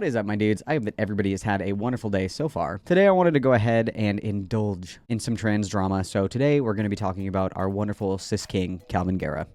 is up, my dudes? I hope that everybody has had a wonderful day so far. Today I wanted to go ahead and indulge in some trans drama, so today we're going to be talking about our wonderful cis king, Kalvin Garrah.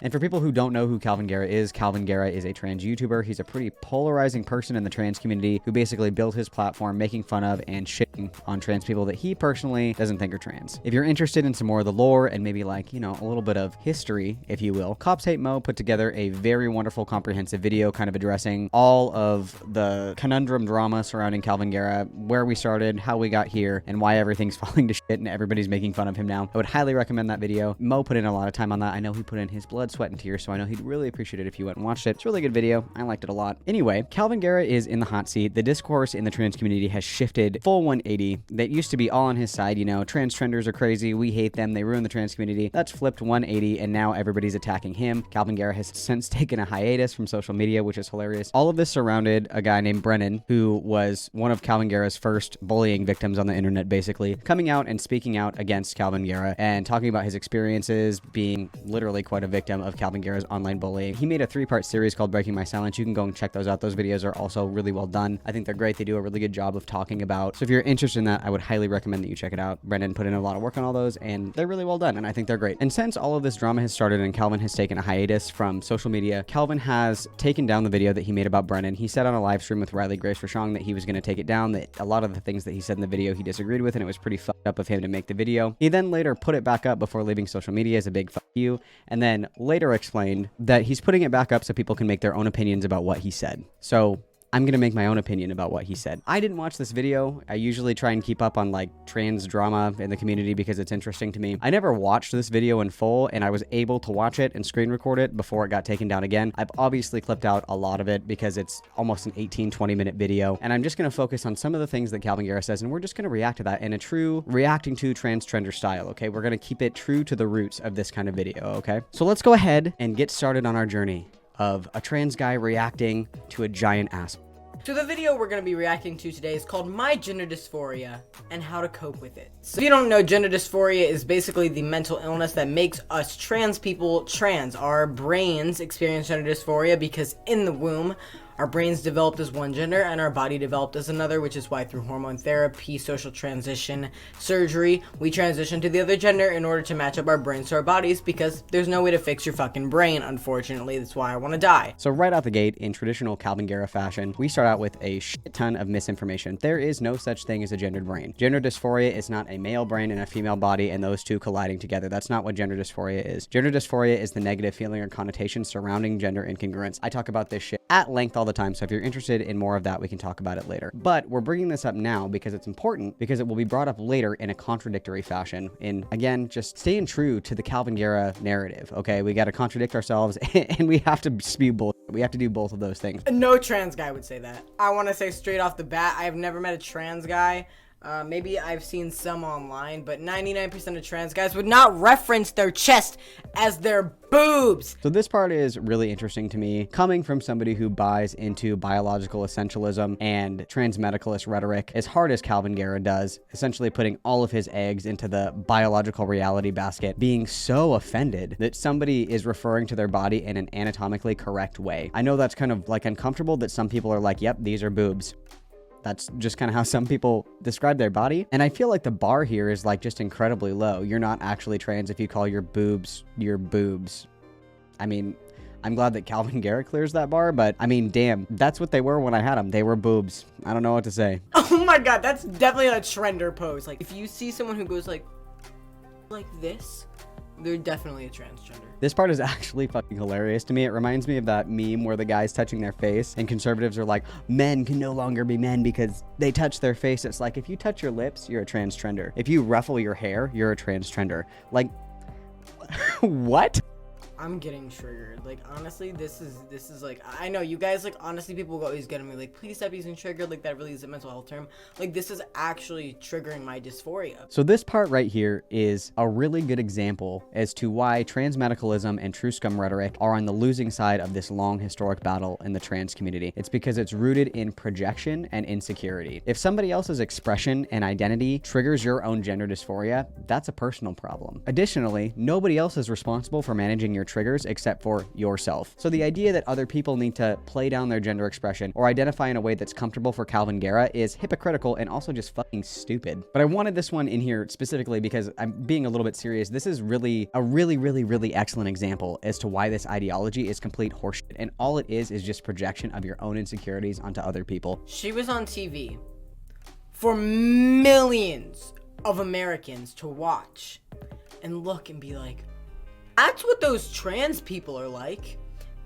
And for people who don't know who Kalvin Garrah is a trans YouTuber. He's a pretty polarizing person in the trans community who basically built his platform making fun of and shitting on trans people that he personally doesn't think are trans. If you're interested in some more of the lore and maybe like, you know, a little bit of history, if you will, Cops Hate Mo put together a very wonderful comprehensive video kind of addressing all of the conundrum drama surrounding Kalvin Garrah, where we started, how we got here, and why everything's falling to shit and everybody's making fun of him now. I would highly recommend that video. Mo put in a lot of time on that. I know he put in his blood, sweat, and tears, so I know he'd really appreciate it if you went and watched it. It's a really good video. I liked it a lot. Anyway, Kalvin Garrah is in the hot seat. The discourse in the trans community has shifted full 180. That used to be all on his side, you know, trans trenders are crazy, we hate them, they ruin the trans community. That's flipped 180, and now everybody's attacking him. Kalvin Garrah has since taken a hiatus from social media, which is hilarious. All of this surrounded a guy named Brennan, who was one of Kalvin Garrah's first bullying victims on the internet, basically, coming out and speaking out against Kalvin Garrah and talking about his experiences being literally quite a victim of Kalvin Garrah's online bullying. He made a 3-part series called Breaking My Silence. You can go and check those out. Those videos are also really well done. I think they're great. They do a really good job of talking about. So if you're interested in that, I would highly recommend that you check it out. Brendan put in a lot of work on all those, and they're really well done, and I think they're great. And since all of this drama has started and Kalvin has taken a hiatus from social media, Kalvin has taken down the video that he made about Brennan. He said on a live stream with Riley Grace Rashong that he was going to take it down, that a lot of the things that he said in the video he disagreed with, and it was pretty fucked up of him to make the video. He then later put it back up before leaving social media as a big fuck you, and then later explained that he's putting it back up so people can make their own opinions about what he said. So I'm going to make my own opinion about what he said. I didn't watch this video. I usually try and keep up on like trans drama in the community because it's interesting to me. I never watched this video in full, and I was able to watch it and screen record it before it got taken down again. I've obviously clipped out a lot of it because it's almost an 18-20 minute video, and I'm just going to focus on some of the things that Kalvin Garrah says, and we're just going to react to that in a true reacting to trans trender style, okay? We're going to keep it true to the roots of this kind of video, okay? So let's go ahead and get started on our journey of a trans guy reacting to a giant ass. So the video we're going to be reacting to today is called My Gender Dysphoria and How to Cope with It. So if you don't know, gender dysphoria is basically the mental illness that makes us trans people trans. Our brains experience gender dysphoria because in the womb, our brains developed as one gender and our body developed as another, which is why through hormone therapy, social transition, surgery, we transition to the other gender in order to match up our brains to our bodies, because there's no way to fix your fucking brain, unfortunately. That's why I want to die. So right out the gate, in traditional Kalvin Garrah fashion, we start out with a shit ton of misinformation. There is no such thing as a gendered brain. Gender dysphoria is not a male brain and a female body and those two colliding together. That's not what gender dysphoria is. Gender dysphoria is the negative feeling or connotation surrounding gender incongruence. I talk about this shit at length all the time, so if you're interested in more of that, we can talk about it later. But we're bringing this up now because it's important, because it will be brought up later in a contradictory fashion. In, again, just staying true to the Kalvin Garrah narrative, okay? We got to contradict ourselves, and we have to spew bullshit. We have to do both of those things. No trans guy would say that. I want to say straight off the bat, I have never met a trans guy. Maybe I've seen some online, but 99% of trans guys would not reference their chest as their boobs. So this part is really interesting to me, coming from somebody who buys into biological essentialism and transmedicalist rhetoric as hard as Kalvin Garrah does, essentially putting all of his eggs into the biological reality basket, being so offended that somebody is referring to their body in an anatomically correct way. I know that's kind of like uncomfortable, that some people are like, yep, these are boobs. That's just kind of how some people describe their body. And I feel like the bar here is like just incredibly low. You're not actually trans if you call your boobs your boobs. I mean, I'm glad that Kalvin Garrah clears that bar, but I mean, damn, that's what they were when I had them. They were boobs. I don't know what to say. Oh my god, that's definitely a trender pose. Like, if you see someone who goes like this, they're definitely a transgender. This part is actually fucking hilarious to me. It reminds me of that meme where the guy's touching their face and conservatives are like, men can no longer be men because they touch their face. It's like, if you touch your lips, you're a transgender. If you ruffle your hair, you're a transgender. Like, what? I'm getting triggered. Like, honestly, this is like, I know you guys, like, honestly, people always get me like, please stop using triggered, like that really is a mental health term. Like, this is actually triggering my dysphoria. So this part right here is a really good example as to why transmedicalism and true scum rhetoric are on the losing side of this long historic battle in the trans community. It's because it's rooted in projection and insecurity. If somebody else's expression and identity triggers your own gender dysphoria, that's a personal problem. Additionally, nobody else is responsible for managing your triggers except for yourself. So the idea that other people need to play down their gender expression or identify in a way that's comfortable for Kalvin Garrah is hypocritical and also just fucking stupid. But I wanted this one in here specifically because I'm being a little bit serious. This is really a really excellent example as to why this ideology is complete horseshit, and all it is just projection of your own insecurities onto other people. She was on TV for millions of Americans to watch and look and be like, that's what those trans people are like.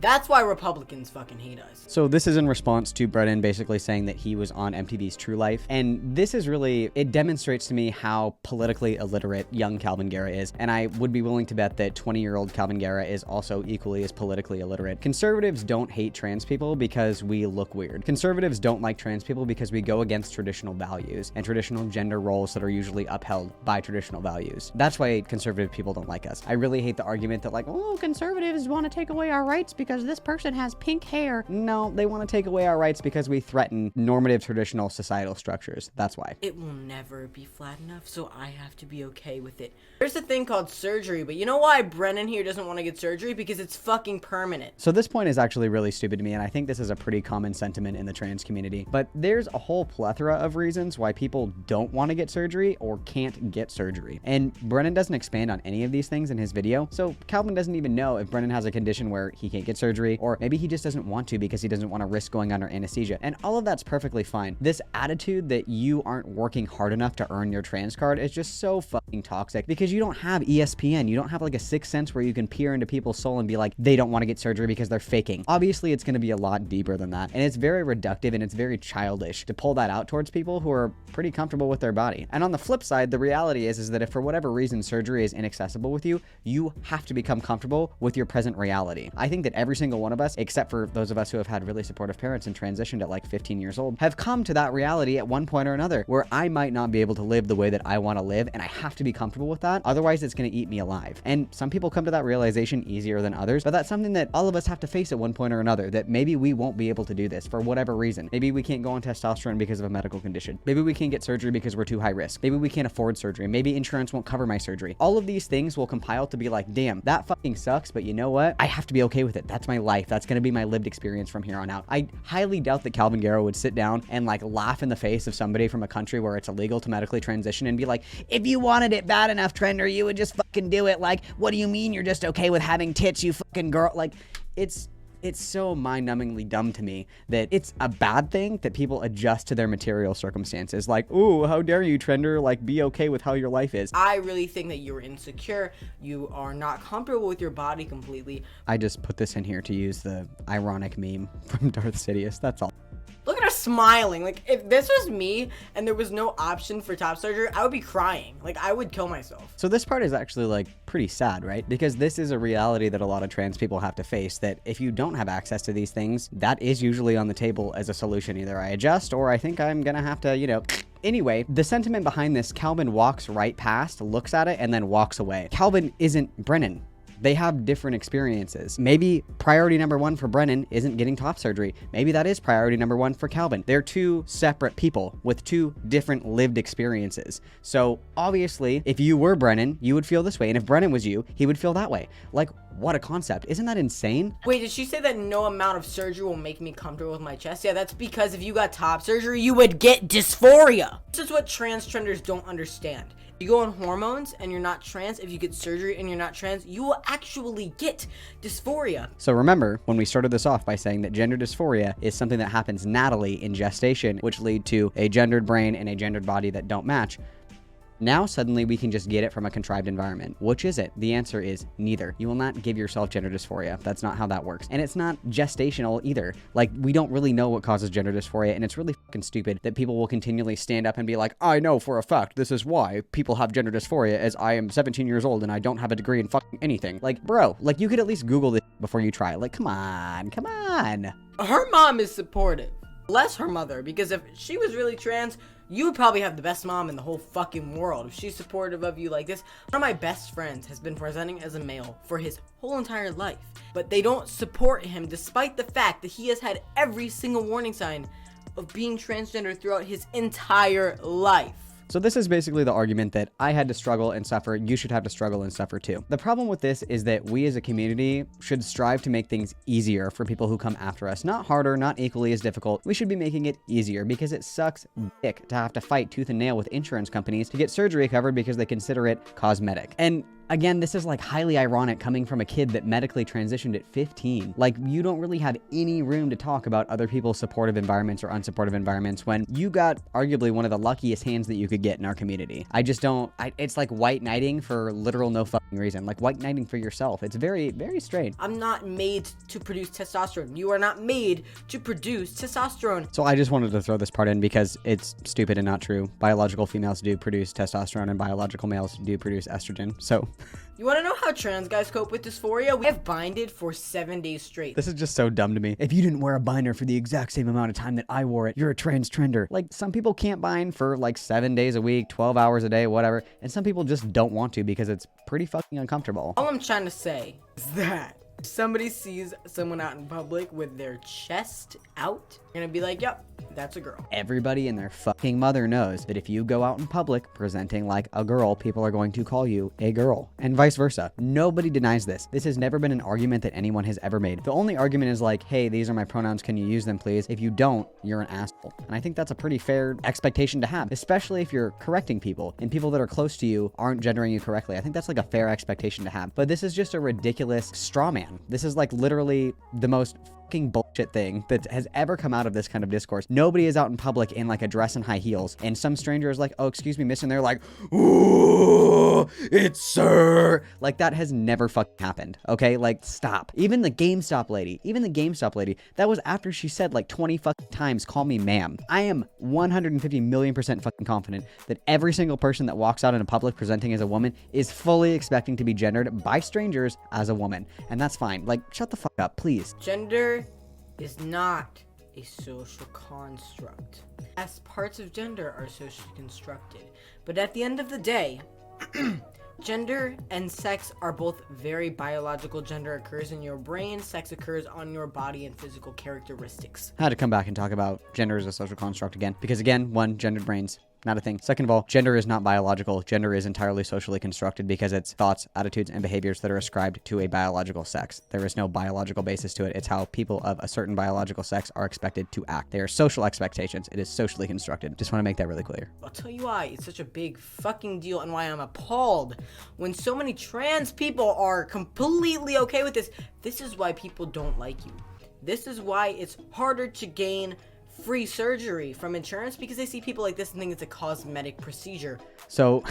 That's why Republicans fucking hate us. So this is in response to Brennan basically saying that he was on MTV's True Life. And this is really, it demonstrates to me how politically illiterate young Kalvin Garrah is. And I would be willing to bet that 20-year-old Kalvin Garrah is also equally as politically illiterate. Conservatives don't hate trans people because we look weird. Conservatives don't like trans people because we go against traditional values and traditional gender roles that are usually upheld by traditional values. That's why conservative people don't like us. I really hate the argument that like, oh, conservatives want to take away our rights because this person has pink hair. No, they want to take away our rights because we threaten normative traditional societal structures. That's why. It will never be flat enough, so I have to be okay with it. There's a thing called surgery, but you know why Brennan here doesn't want to get surgery? Because it's fucking permanent. So this point is actually really stupid to me, and I think this is a pretty common sentiment in the trans community. But there's a whole plethora of reasons why people don't want to get surgery or can't get surgery. And Brennan doesn't expand on any of these things in his video, so Kalvin doesn't even know if Brennan has a condition where he can't get surgery, or maybe he just doesn't want to because he doesn't want to risk going under anesthesia. And all of that's perfectly fine. This attitude that you aren't working hard enough to earn your trans card is just so fucking toxic because you don't have ESPN. You don't have like a sixth sense where you can peer into people's soul and be like, they don't want to get surgery because they're faking. Obviously, it's going to be a lot deeper than that. And it's very reductive and it's very childish to pull that out towards people who are pretty comfortable with their body. And on the flip side, the reality is that if for whatever reason surgery is inaccessible with you, you have to become comfortable with your present reality. I think that every single one of us, except for those of us who have had really supportive parents and transitioned at like 15 years old, have come to that reality at one point or another where I might not be able to live the way that I want to live, and I have to be comfortable with that. Otherwise, it's going to eat me alive. And some people come to that realization easier than others, but that's something that all of us have to face at one point or another, that maybe we won't be able to do this for whatever reason. Maybe we can't go on testosterone because of a medical condition. Maybe we can't get surgery because we're too high risk. Maybe we can't afford surgery. Maybe insurance won't cover my surgery. All of these things will compile to be like, damn, that fucking sucks, but you know what? I have to be okay with it. That's my life. That's going to be my lived experience from here on out. I highly doubt that Kalvin Garrah would sit down and like laugh in the face of somebody from a country where it's illegal to medically transition and be like, if you wanted it bad enough, Trender, you would just fucking do it. Like, what do you mean you're just okay with having tits, you fucking girl? Like, it's so mind-numbingly dumb to me that it's a bad thing that people adjust to their material circumstances. Like, ooh, how dare you, Trender, like, be okay with how your life is. I really think that you're insecure. You are not comfortable with your body completely. I just put this in here to use the ironic meme from Darth Sidious. That's all. Look at her smiling. Like, if this was me and there was no option for top surgery, I would be crying. Like, I would kill myself. So this part is actually, like, pretty sad, right? Because this is a reality that a lot of trans people have to face, that if you don't have access to these things, that is usually on the table as a solution. Either I adjust or I think I'm gonna have to, you know... Anyway, the sentiment behind this, Kalvin walks right past, looks at it, and then walks away. Kalvin isn't Brennan. They have different experiences. Maybe priority number one for Brennan isn't getting top surgery. Maybe that is priority number one for Kalvin. They're two separate people with two different lived experiences. So obviously, if you were Brennan, you would feel this way. And if Brennan was you, he would feel that way. Like, what a concept. Isn't that insane? Wait, did she say that no amount of surgery will make me comfortable with my chest? Yeah, that's because if you got top surgery, you would get dysphoria. This is what trans trenders don't understand. You go on hormones and you're not trans. If you get surgery and you're not trans, you will actually get dysphoria. So remember, when we started this off by saying that gender dysphoria is something that happens natally in gestation, which lead to a gendered brain and a gendered body that don't match. Now suddenly we can just get it from a contrived environment. Which is it? The answer is neither. You will not give yourself gender dysphoria. That's not how that works. And it's not gestational either. Like, we don't really know what causes gender dysphoria, and it's really fucking stupid that people will continually stand up and be like, I know for a fact this is why people have gender dysphoria, as I am 17 years old and I don't have a degree in fucking anything. Like, bro, like, you could at least Google this before you try it. Like, come on, come on. Her mom is supportive. Bless her mother, because if she was really trans, you would probably have the best mom in the whole fucking world if she's supportive of you like this. One of my best friends has been presenting as a male for his whole entire life, but they don't support him despite the fact that he has had every single warning sign of being transgender throughout his entire life. So this is basically the argument that I had to struggle and suffer, you should have to struggle and suffer too. The problem with this is that we as a community should strive to make things easier for people who come after us. Not harder, not equally as difficult. We should be making it easier because it sucks dick to have to fight tooth and nail with insurance companies to get surgery covered because they consider it cosmetic. And again, this is like highly ironic coming from a kid that medically transitioned at 15. Like, you don't really have any room to talk about other people's supportive environments or unsupportive environments when you got arguably one of the luckiest hands that you could get in our community. I just don't, it's like white knighting for literal no fucking reason. Like white knighting for yourself. It's very, very strange. I'm not made to produce testosterone. You are not made to produce testosterone. So I just wanted to throw this part in because it's stupid and not true. Biological females do produce testosterone and biological males do produce estrogen. So you want to know how trans guys cope with dysphoria? We have binded for 7 days straight. this is just so dumb to me. If you didn't wear a binder for the exact same amount of time that I wore it, you're a trans trender. Like, some people can't bind for like 7 days a week, 12 hours a day, whatever. And some people just don't want to because it's pretty fucking uncomfortable. All I'm trying to say is that if somebody sees someone out in public with their chest out, you're gonna be like, yep, that's a girl. Everybody and their fucking mother knows that if you go out in public presenting like a girl, people are going to call you a girl, and vice versa. Nobody denies this. This has never been an argument that anyone has ever made. The only argument is like, hey, these are my pronouns, can you use them please? If you don't, you're an asshole. And I think that's a pretty fair expectation to have, especially if you're correcting people and people that are close to you aren't gendering you correctly. I think that's like a fair expectation to have. But this is just a ridiculous straw man. This is like literally the most fucking bullshit thing that has ever come out of this kind of discourse. Nobody is out in public in like a dress and high heels, and some stranger is like, oh, excuse me, miss, and they're like, ooh, it's sir. Like, that has never fucking happened, okay? Like, stop. Even the GameStop lady, that was after she said like 20 fucking times, call me ma'am. I am 150 million% fucking confident that every single person that walks out in a public presenting as a woman is fully expecting to be gendered by strangers as a woman, and that's fine. Like, shut the fuck up, please. Gender is not a social construct. As parts of gender are socially constructed. But at the end of the day, gender and sex are both very biological. Gender occurs in your brain, sex occurs on your body and physical characteristics. I had to come back and talk about gender as a social construct again, because again, one, gendered brains, not a thing. Second of all, gender is not biological. Gender is entirely socially constructed because it's thoughts, attitudes, and behaviors that are ascribed to a biological sex. There is no biological basis to it. It's how people of a certain biological sex are expected to act. They are social expectations. It is socially constructed. Just want to make that really clear. I'll tell you why it's such a big fucking deal and why I'm appalled when so many trans people are completely okay with this. This is why people don't like you. This is why it's harder to gain free surgery from insurance, because they see people like this and think it's a cosmetic procedure. So,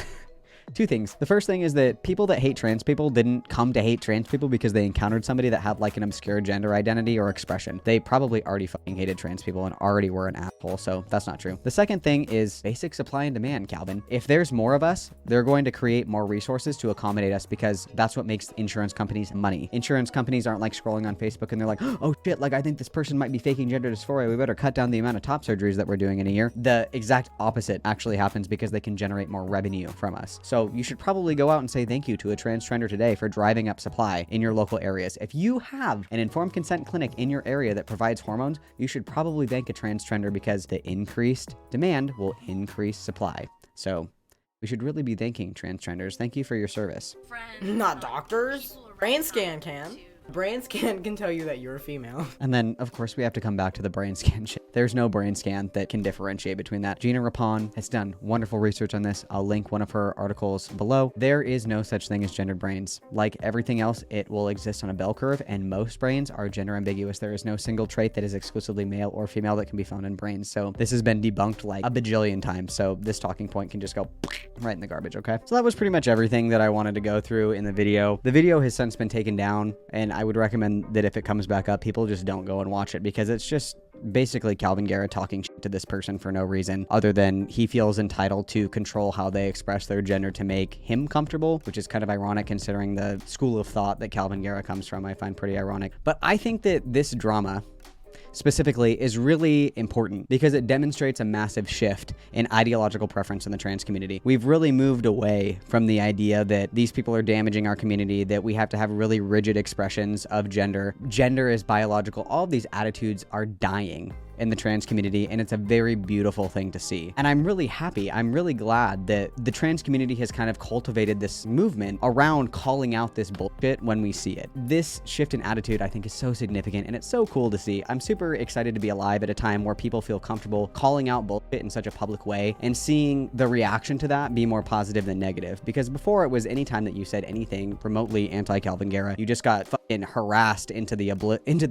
two things. The first thing is that people that hate trans people didn't come to hate trans people because they encountered somebody that had like an obscure gender identity or expression. They probably already fucking hated trans people and already were an asshole, so that's not true. The second thing is basic supply and demand, Calvin. If there's more of us, they're going to create more resources to accommodate us because that's what makes insurance companies money. Insurance companies aren't like scrolling on Facebook and they're like, oh shit, like I think this person might be faking gender dysphoria. We better cut down the amount of top surgeries that we're doing in a year. The exact opposite actually happens because they can generate more revenue from us. So you should probably go out and say thank you to a trans trender today for driving up supply in your local areas. If you have an informed consent clinic in your area that provides hormones, you should probably thank a trans trender because the increased demand will increase supply. So we should really be thanking trans trenders. Thank you for your service. Not doctors. Brain scan can. Brain scan can tell you that you're a female. And then, of course, we have to come back to the brain scan shit. There's no brain scan that can differentiate between that. Gina Rapon has done wonderful research on this. I'll link one of her articles below. There is no such thing as gendered brains. Like everything else, it will exist on a bell curve, and most brains are gender ambiguous. There is no single trait that is exclusively male or female that can be found in brains. So this has been debunked like a bajillion times. So this talking point can just go right in the garbage, okay? So that was pretty much everything that I wanted to go through in the video. The video has since been taken down, and I would recommend that if it comes back up, people just don't go and watch it because it's just basically Kalvin Garrah talking shit to this person for no reason other than he feels entitled to control how they express their gender to make him comfortable, which is kind of ironic considering the school of thought that Kalvin Garrah comes from. I find pretty ironic. But I think that this drama specifically is really important because it demonstrates a massive shift in ideological preference in the trans community. We've really moved away from the idea that these people are damaging our community, that we have to have really rigid expressions of gender. Gender is biological. All of these attitudes are dying in the trans community, and it's a very beautiful thing to see. And I'm really happy. I'm really glad that the trans community has kind of cultivated this movement around calling out this bullshit when we see it. This shift in attitude, I think, is so significant, and it's so cool to see. I'm super excited to be alive at a time where people feel comfortable calling out bullshit in such a public way and seeing the reaction to that be more positive than negative. Because before, it was any time that you said anything remotely anti-Kalvin Garrah, you just got fucking harassed into the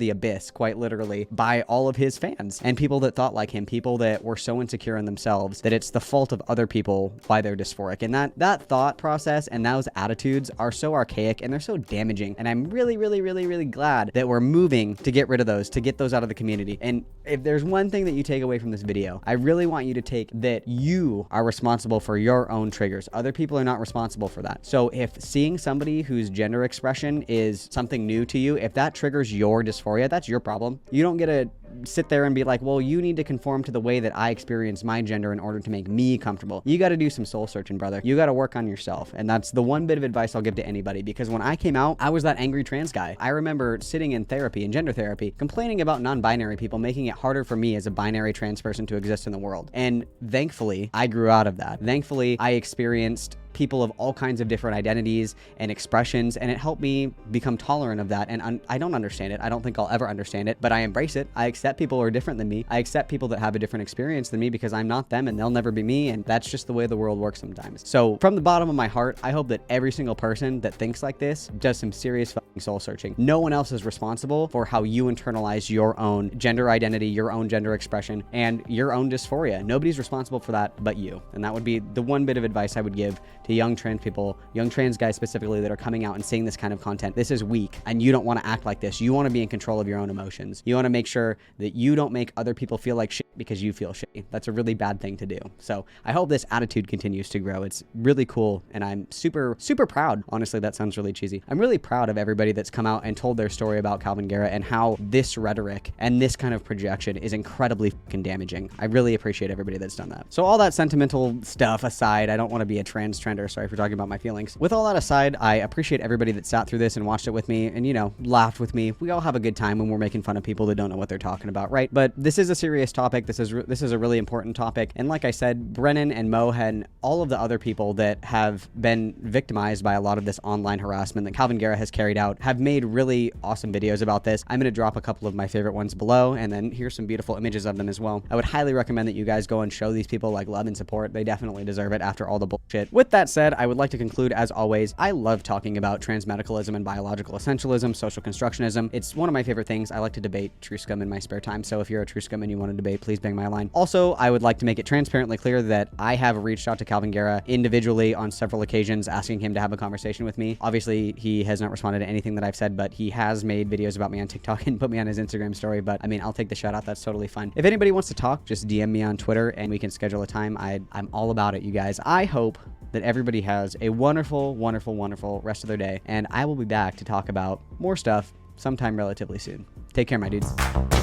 abyss, quite literally, by all of his fans and people that thought like him, people that were so insecure in themselves that it's the fault of other people why they're dysphoric. And that thought process and those attitudes are so archaic and they're so damaging. And I'm really, really, really, really glad that we're moving to get rid of those, to get those out of the community. And if there's one thing that you take away from this video, I really want you to take that you are responsible for your own triggers. Other people are not responsible for that. So if seeing somebody whose gender expression is something new to you, if that triggers your dysphoria, that's your problem. You don't get to sit there and be like, well, you need to conform to the way that I experience my gender in order to make me comfortable. You got to do some soul searching, brother. You got to work on yourself. And that's the one bit of advice I'll give to anybody, because when I came out, I was that angry trans guy. I remember sitting in therapy, in gender therapy, complaining about non-binary people, making it harder for me as a binary trans person to exist in the world. And thankfully, I grew out of that. Thankfully, I experienced people of all kinds of different identities and expressions, and it helped me become tolerant of that. And I don't understand it. I don't think I'll ever understand it, but I embrace it. I accept people who are different than me. I accept people that have a different experience than me, because I'm not them and they'll never be me, and that's just the way the world works sometimes. So from the bottom of my heart, I hope that every single person that thinks like this does some serious fucking soul searching. No one else is responsible for how you internalize your own gender identity, your own gender expression, and your own dysphoria. Nobody's responsible for that but you. And that would be the one bit of advice I would give to young trans people, young trans guys specifically, that are coming out and seeing this kind of content. This is weak, and you don't want to act like this. You want to be in control of your own emotions. You want to make sure that you don't make other people feel like shit because you feel shitty. That's a really bad thing to do. So I hope this attitude continues to grow. It's really cool, and I'm super, super proud. Honestly, that sounds really cheesy. I'm really proud of everybody that's come out and told their story about Kalvin Garrah and how this rhetoric and this kind of projection is incredibly fucking damaging. I really appreciate everybody that's done that. So all that sentimental stuff aside, I don't want to be a trans trender. Sorry for talking about my feelings. With all that aside, I appreciate everybody that sat through this and watched it with me and, you know, laughed with me. We all have a good time when we're making fun of people that don't know what they're talking about, right? But this is a serious topic. This is a really important topic. And like I said, Brennan and Mo and all of the other people that have been victimized by a lot of this online harassment that Kalvin Garrah has carried out have made really awesome videos about this. I'm going to drop a couple of my favorite ones below, and then here's some beautiful images of them as well. I would highly recommend that you guys go and show these people like love and support. They definitely deserve it after all the bullshit. With that said, I would like to conclude, as always, I love talking about transmedicalism and biological essentialism, social constructionism. It's one of my favorite things. I like to debate true scum in my spare time, so if you're a true scum and you want to debate, please bang my line. Also, I would like to make it transparently clear that I have reached out to Kalvin Garrah individually on several occasions, asking him to have a conversation with me. Obviously, he has not responded to anything that I've said, but he has made videos about me on TikTok and put me on his Instagram story. But I mean, I'll take the shout out. That's totally fine. If anybody wants to talk, just DM me on Twitter and we can schedule a time. I'm all about it, you guys. I hope that everybody has a wonderful, wonderful, wonderful rest of their day, and I will be back to talk about more stuff sometime relatively soon. Take care, my dudes.